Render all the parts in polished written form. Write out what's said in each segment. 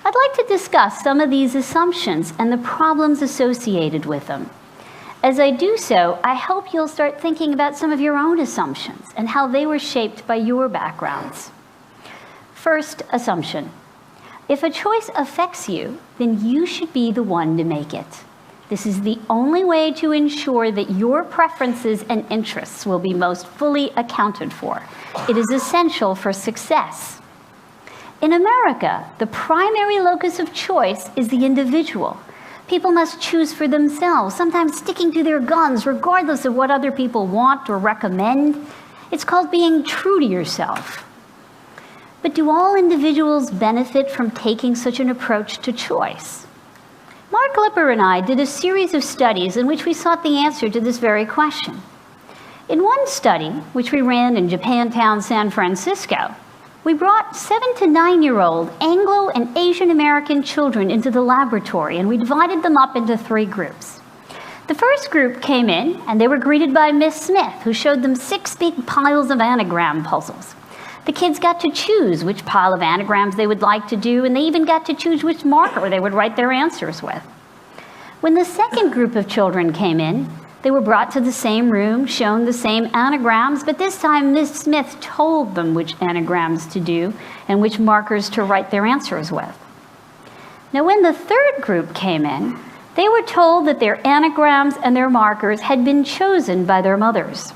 I'd like to discuss some of these assumptions and the problems associated with them. As I do so, I hope you'll start thinking about some of your own assumptions and how they were shaped by your backgrounds. First assumption: if a choice affects you, then you should be the one to make it. This is the only way to ensure that your preferences and interests will be most fully accounted for. It is essential for success. In America, the primary locus of choice is the individual. People must choose for themselves, sometimes sticking to their guns regardless of what other people want or recommend. It's called being true to yourself. But do all individuals benefit from taking such an approach to choice? Mark Lipper and I did a series of studies in which we sought the answer to this very question. In one study, which we ran in Japantown, San Francisco, we brought 7 to 9-year-old Anglo and Asian American children into the laboratory, and we divided them up into 3 groups. The first group came in, and they were greeted by Miss Smith, who showed them 6 big piles of anagram puzzles. The kids got to choose which pile of anagrams they would like to do, and they even got to choose which marker they would write their answers with. When the second group of children came in, they were brought to the same room, shown the same anagrams, but this time Miss Smith told them which anagrams to do and which markers to write their answers with. Now, when the third group came in, they were told that their anagrams and their markers had been chosen by their mothers.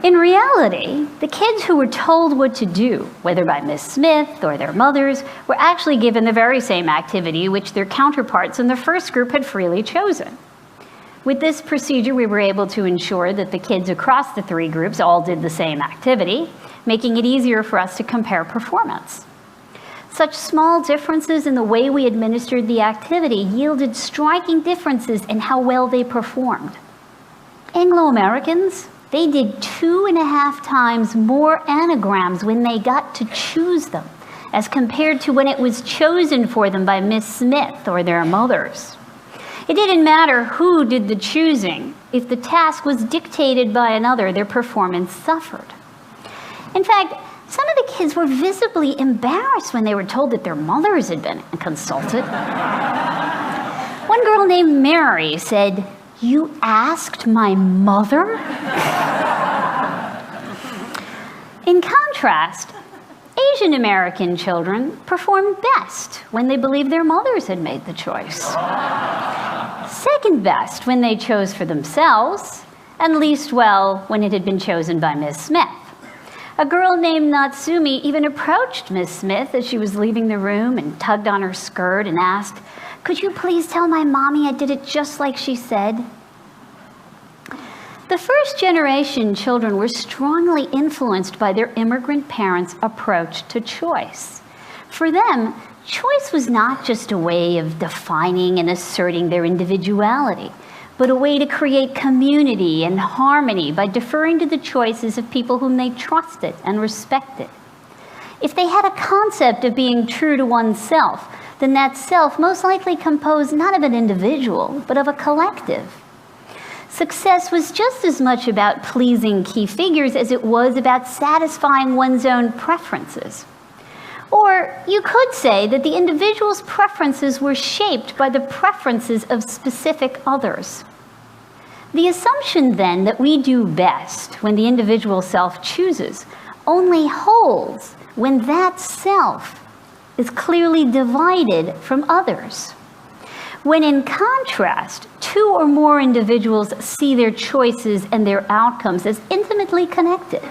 In reality, the kids who were told what to do, whether by Miss Smith or their mothers, were actually given the very same activity which their counterparts in the first group had freely chosen. With this procedure, we were able to ensure that the kids across the 3 groups all did the same activity, making it easier for us to compare performance. Such small differences in the way we administered the activity yielded striking differences in how well they performed. Anglo-Americans, they did 2.5 times more anagrams when they got to choose them, as compared to when it was chosen for them by Miss Smith or their mothers. It didn't matter who did the choosing. If the task was dictated by another, their performance suffered. In fact, some of the kids were visibly embarrassed when they were told that their mothers had been consulted. One girl named Mary said, "You asked my mother?" In contrast, Asian American children performed best when they believed their mothers had made the choice, second best when they chose for themselves, and least well when it had been chosen by Miss Smith. A girl named Natsumi even approached Miss Smith as she was leaving the room and tugged on her skirt and asked, "Could you please tell my mommy I did it just like she said?" The first generation children were strongly influenced by their immigrant parents' approach to choice. For them, choice was not just a way of defining and asserting their individuality, but a way to create community and harmony by deferring to the choices of people whom they trusted and respected. If they had a concept of being true to oneself, then that self most likely composed not of an individual, but of a collective. Success was just as much about pleasing key figures as it was about satisfying one's own preferences. Or you could say that the individual's preferences were shaped by the preferences of specific others. The assumption then that we do best when the individual self chooses only holds when that self is clearly divided from others. When in contrast, 2 or more individuals see their choices and their outcomes as intimately connected,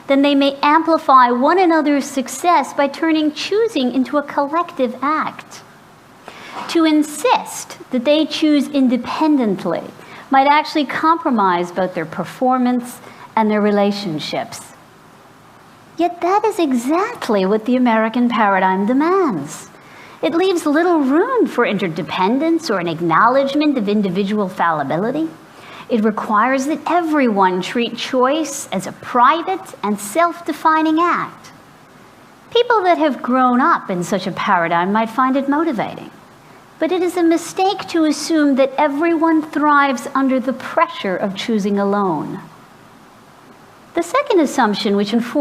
then they may amplify one another's success by turning choosing into a collective act. To insist that they choose independently might actually compromise both their performance and their relationships. Yet that is exactly what the American paradigm demands. It leaves little room for interdependence or an acknowledgement of individual fallibility. It requires that everyone treat choice as a private and self-defining act. People that have grown up in such a paradigm might find it motivating, but it is a mistake to assume that everyone thrives under the pressure of choosing alone. The second assumption which informs